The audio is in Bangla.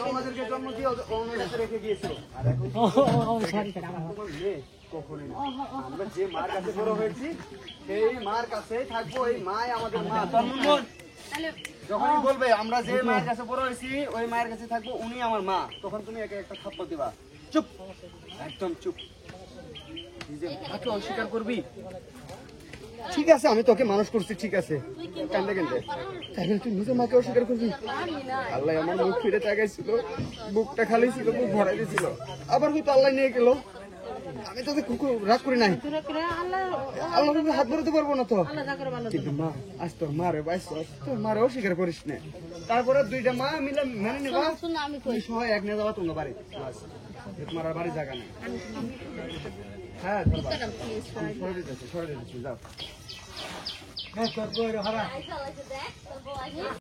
আমাদেরকে জন্ম দিয়ে অন্য কাছে রেখে গিয়েছিল। আর এখন কখনোই না। আমরা যে মার কাছে বড় হয়েছি সেই মার কাছে থাকবো। এই মাই আমাদের মা। যখনই বলবে আমরা যে মায়ের কাছে বড় হয়েছি ওই মায়ের কাছে থাকবো, উনি আমার মা, তখন তুমি একে একটা থাপ্পড় দিবা। চুপ, একদম চুপ। নিজে মাকে অস্বীকার করবি? ঠিক আছে, আমি তোকে মানুষ করছি, ঠিক আছে, কান্দে কান্দে, তাহলে তুই নিজে মাকে অস্বীকার করবি? আল্লাহ আমার মুখ ফিরে তাকাইছিল, বুকটা খালি ছিল, বুক ভরাই দিয়েছিল, আবার হয়তো আল্লাহ নিয়ে গেল। আমি তোকে রাগ করি নাই, আল্লাহ হাত ধরতে পারবো না তো, কিন্তু মা আজ তোর মারে বাইস, তোর মারে অস্বীকার করিস না। তারপরে দুইটা মা মিলে মেনে নেবা, তুই সবাই এক নিয়ে যাবা তোমার বাড়ি। তোমার আর বাড়ি জায়গা নেই। হ্যাঁ সরে দিতেছি, যাও।